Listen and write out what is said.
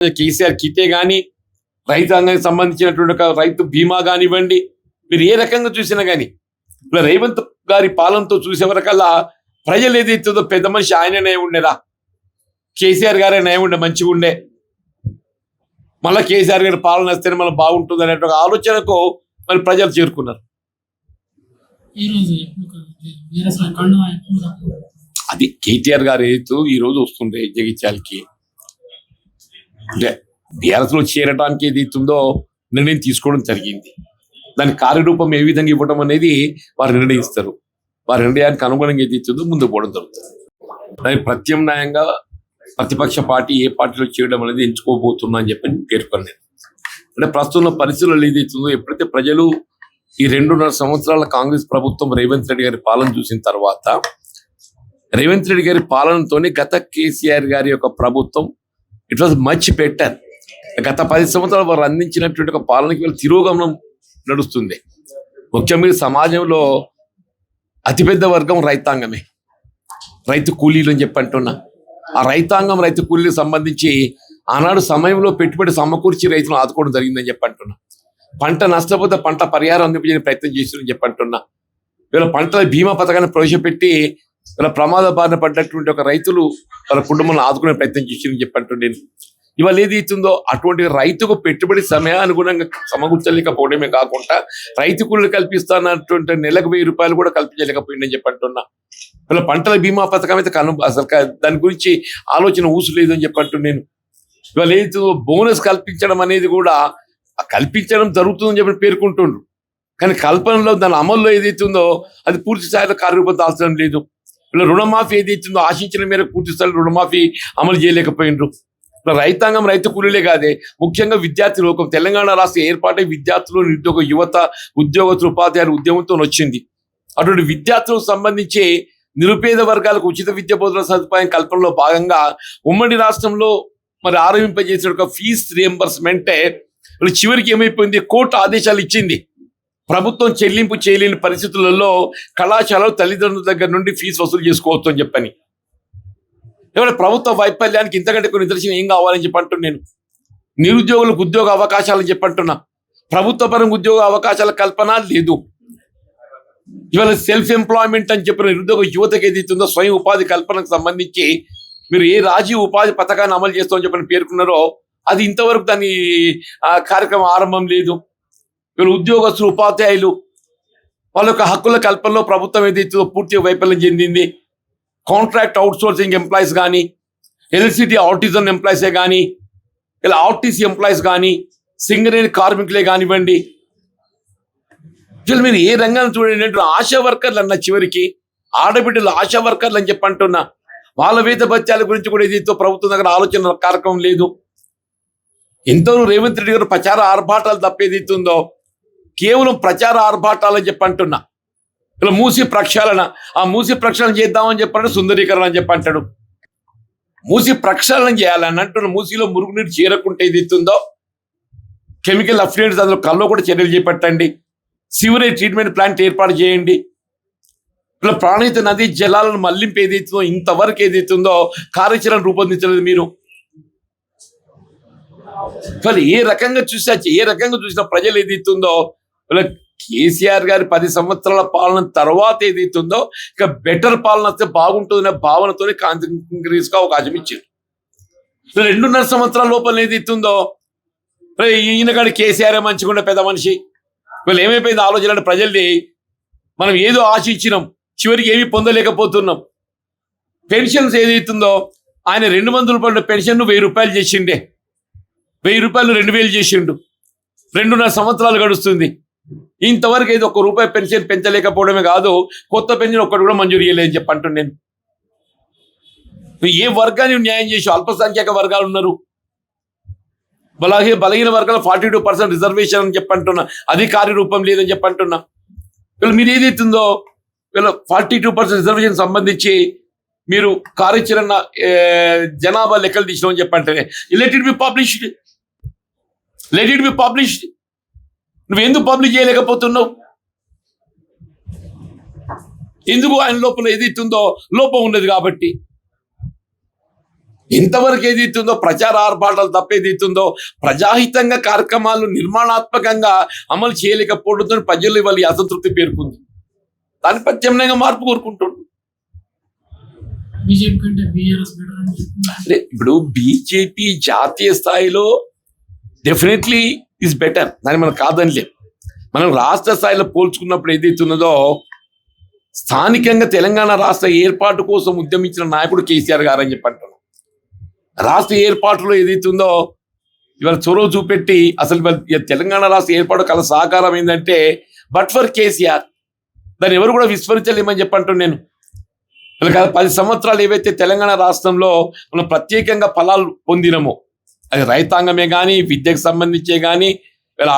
కేసీఆర్ కిటే కానీ రైతాంగానికి సంబంధించినటువంటి ఒక రైతు బీమా కానివ్వండి, మీరు ఏ రకంగా చూసినా కానీ ఇప్పుడు రేవంత్ గారి పాలనతో చూసే వరకల్లా ప్రజలు ఏదైతుందో పెద్ద మనిషి ఆయననే ఉండేదా, కేసీఆర్ గారే నయం ఉండే మంచిగా ఉండే, మళ్ళీ కేసీఆర్ గారి పాలన వస్తేనే మనం బాగుంటుంది అనే ఒక ఆలోచనకు మరి ప్రజలు చేరుకున్నారు. అది కేటీఆర్ గారు ఏదైతే ఈ రోజు వస్తుండే జగిత్యాలకి బీఆర్ఎస్ లో చేరడానికి ఏదైతుందో నిర్ణయం తీసుకోవడం జరిగింది. దాని కార్యరూపం ఏ విధంగా ఇవ్వడం అనేది వారు నిర్ణయిస్తారు. వారి నిర్ణయానికి అనుగుణంగా ఏదైతుందో ముందుకు పోవడం జరుగుతుంది. దానికి ప్రత్యామ్నాయంగా ప్రతిపక్ష పార్టీ ఏ పార్టీలో చేయడం అనేది ఎంచుకోబోతున్నా అని చెప్పి పేర్కొన్నాను. అంటే ప్రస్తుతం పరిస్థితుల్లో ఏదైతుందో ఎప్పుడైతే ప్రజలు ఈ 2.5 సంవత్సరాల కాంగ్రెస్ ప్రభుత్వం రేవంత్ రెడ్డి గారి పాలన చూసిన తర్వాత రేవంత్ రెడ్డి గారి పాలనతోనే గత కేసీఆర్ గారి యొక్క ప్రభుత్వం ఇట్ వాజ్ మచ్ బెటర్. గత 10 సంవత్సరాలు వారు అందించినటువంటి ఒక పాలనకి వీళ్ళు తిరోగమనం నడుస్తుంది. ముఖ్యంగా సమాజంలో అతిపెద్ద వర్గం రైతాంగమే, రైతు కూలీలు అని చెప్పి అంటున్నా. ఆ రైతాంగం రైతు కూలీలకు సంబంధించి ఆనాడు సమయంలో పెట్టుబడి సమకూర్చి రైతులను ఆదుకోవడం జరిగిందని చెప్పి అంటున్నా. పంట నష్టపోతే పంట పరిహారం అందించే ప్రయత్నం చేస్తుందని చెప్పి అంటున్నా. వీళ్ళ పంటల బీమా పథకాన్ని ప్రవేశపెట్టి వీళ్ళ ప్రమాద బారిన పడ్డటువంటి ఒక రైతులు వాళ్ళ కుటుంబాలను ఆదుకునే ప్రయత్నం చేసిందని చెప్పి అంటున్నాను. ఇవాళ ఏది ఇస్తుందో అటువంటి రైతుకు పెట్టుబడి సమయానుగుణంగా సమకూర్చలేకపోవడమే కాకుండా రైతు కూలీలు కల్పిస్తున్నటువంటి నెలకు 1000 రూపాయలు కూడా కల్పించలేకపోయిందని చెప్పి అంటున్నా. వీళ్ళ పంటల బీమా పథకం అయితే అసలు దాని గురించి ఆలోచన ఊసులేదు అని చెప్పి అంటున్నాను. ఇవాళ ఏది బోనస్ కల్పించడం అనేది కూడా కల్పించడం జరుగుతుందని చెప్పి పేర్కొంటుండ్రు, కానీ కల్పనలో దాని అమల్లో ఏదైతుందో అది పూర్తి స్థాయిలో కార్యరూపం దాల్చడం లేదు. ఇలా రుణమాఫీ ఏదైతుందో ఆశించిన మేరకు పూర్తి స్థాయిలో రుణమాఫీ అమలు చేయలేకపోయినరు. రైతాంగం రైతు కూలీలే కాదే, ముఖ్యంగా విద్యార్థి లోకం తెలంగాణ రాష్ట్ర ఏర్పాటై విద్యార్థులు, నిరుద్యోగ యువత, ఉద్యోగస్తులు, ఉపాధ్యాయులు ఉద్యమంతో వచ్చింది. అటువంటి విద్యార్థులకు సంబంధించి నిరుపేద వర్గాలకు ఉచిత విద్య బోధన సదుపాయం కల్పనలో భాగంగా ఉమ్మడి రాష్ట్రంలో మరి ఆరంభింపజేసిన ఒక ఫీజ్ రియంబర్స్మెంటే చివరికి ఏమైపోయింది, కోర్టు ఆదేశాలు ఇచ్చింది. ప్రభుత్వం చెల్లింపు చేయలేని పరిస్థితులలో కళాశాలలు తల్లిదండ్రుల దగ్గర నుండి ఫీజు వసూలు చేసుకోవచ్చు అని చెప్పని. ఏమంటే ప్రభుత్వ వైఫల్యానికి ఇంతకంటే కొన్ని నిదర్శనం ఏం కావాలని చెప్పి అంటున్నాను. నిరుద్యోగులకు ఉద్యోగ అవకాశాలని చెప్పంటున్నా. ప్రభుత్వ పరంగా ఉద్యోగ అవకాశాల కల్పన లేదు. ఇవాళ సెల్ఫ్ ఎంప్లాయ్మెంట్ అని చెప్పిన నిరుద్యోగ యువతకి ఏదైతుందో స్వయం ఉపాధి కల్పనకు సంబంధించి మీరు ఏ రాజీవ్ ఉపాధి పథకాన్ని అమలు చేస్తామని చెప్పని పేర్కొన్నారో అది ఇంతవరకు దాని కార్యక్రమం ఆరంభం లేదు. వీళ్ళు ఉద్యోగస్తులు, ఉపాధ్యాయులు వాళ్ళ యొక్క హక్కుల కల్పనలో ప్రభుత్వం ఏదైతే పూర్తిగా వైఫల్యం చెందింది. కాంట్రాక్ట్ అవుట్సోర్సింగ్ ఎంప్లాయీస్ కానీ, ఎల్సిటీ ఆర్టిజన్ ఎంప్లాయీసే కానీ, ఇలా ఆర్టీసీ ఎంప్లాయీస్ కానీ, సింగరేణి కార్మికులే కానివ్వండి, మీరు ఏ రంగాన్ని చూడండి ఆశా వర్కర్లు అన్న, చివరికి ఆడబిడ్డలు ఆశా వర్కర్లు అని చెప్పి అంటున్నా. వాళ్ళ వేత భత్యాల గురించి కూడా ఏదైతే ప్రభుత్వం దగ్గర ఆలోచన కార్యక్రమం లేదు. ఎంతో రేవంత్ రెడ్డి గారు ప్రచార ఆర్భాటాలు తప్పేదిస్తుందో కేవలం ప్రచార ఆర్భాటాలని చెప్పి అంటున్నా. ఇలా మూసి ప్రక్షాళన, ఆ మూసి ప్రక్షాళన చేద్దామని చెప్పంటే సుందరీకరణ అని చెప్పి అంటాడు. మూసి ప్రక్షాళన చేయాలని అంటున్న. మూసిలో మురుగునీరు చేరకుంటే ఏదైతుందో కెమికల్ అఫ్లూయెంట్స్ అందులో కల్లో కూడా చర్యలు చేపట్టండి. సివరేజ్ ట్రీట్మెంట్ ప్లాంట్ ఏర్పాటు చేయండి. ఇలా ప్రాణహిత నదీ జలాలను మళ్లింపు ఏదైతుందో ఇంతవరకు ఏదైతుందో కార్యాచరణ రూపొందించలేదు మీరు. కానీ ఏ రకంగా చూసినా ప్రజలు ఏదైతుందో ఇలా కేసీఆర్ గారి 10 సంవత్సరాల పాలన తర్వాత ఏదైతుందో ఇక బెటర్ పాలన వస్తే బాగుంటుందనే భావనతోనే కాంగ్రెస్ గా అవకాశం ఇచ్చారు. 2.5 సంవత్సరాల లోపల ఏదైతుందో ఈయనగాడి కేసీఆర్ మంచిగా పెద్ద మనిషి. వీళ్ళు ఏమైపోయింది ఆలోచన అంటే ప్రజల్ని మనం ఏదో ఆశించినాం, చివరికి ఏమీ పొందలేకపోతున్నాం. పెన్షన్స్ ఏదైతుందో ఆయన 200 రూపాయల పెన్షన్ 1000 రూపాయలు చేసిండే, 1000 రూపాయలు 2000 చేసిండు. 2.5 సంవత్సరాలు గడుస్తుంది. ఇంతవరకు ఏదో 1 రూపాయి పెన్షన్ పెంచలేకపోవడమే కాదు, కొత్త పెన్షన్ ఒక్కటి కూడా మంజూరు చేయలేదని చెప్పి అంటున్నాను. ఏ వర్గాన్ని న్యాయం చేసి అల్పసంఖ్యాక వర్గాలు ఉన్నారు, బలహీన వర్గాలు 42% రిజర్వేషన్ అని చెప్పి అంటున్నా. అది కార్యరూపం లేదని చెప్పి అంటున్నా. వీళ్ళు మీరు ఏదైతుందో వీళ్ళ 42% రిజర్వేషన్ సంబంధించి మీరు కార్యాచరణ జనాభా లెక్కలు తీసినామని చెప్పంటే లెట్ ఇట్ బి పబ్లిష్డ్. నువ్వు ఎందుకు పబ్లిష్ చేయలేకపోతున్నావు? ఎందుకు? ఆయన లోపల ఏదైతుందో లోపం ఉన్నది కాబట్టి. ఎంతవరకు ఏదైతుందో ప్రచార ఆర్భాటాలు తప్ప ఏదైతుందో ప్రజాహితంగా కార్యక్రమాలు నిర్మాణాత్మకంగా అమలు చేయలేకపోవడంతో ప్రజలు ఇవాళ ఈ అసంతృప్తి పేర్కొంది. దాని ప్రత్యామ్నాయంగా మార్పు కోరుకుంటున్నారు. బీజేపీ కంటే బీఆర్ఎస్ బెటర్ అని చెప్తున్నారు. అంటే ఇప్పుడు బీజేపీ జాతీయ స్థాయిలో డెఫినెట్లీ ఈజ్ బెటర్, దాన్ని మనం కాదనిలే. మనం రాష్ట్ర స్థాయిలో పోల్చుకున్నప్పుడు ఏదైతున్నదో స్థానికంగా తెలంగాణ రాష్ట్ర ఏర్పాటు కోసం ఉద్యమించిన నాయకుడు కేసీఆర్ గారు అని చెప్పి అంటున్నాం. రాష్ట్ర ఏర్పాటులో ఏదైతుందో ఇవాళ చొరవ చూపెట్టి అసలు ఇవాళ తెలంగాణ రాష్ట్ర ఏర్పాటు కల సహకారం ఏంటంటే బట్ ఫర్ కేసీఆర్ దాన్ని ఎవరు కూడా విస్మరించలేమని చెప్పంటున్నాను నేను. ఇలా 10 సంవత్సరాలు ఏవైతే తెలంగాణ రాష్ట్రంలో మనం ప్రత్యేకంగా ఫలాలు పొందినమో అది రైతాంగమే కానీ, విద్యకు సంబంధించే కానీ, వీళ్ళ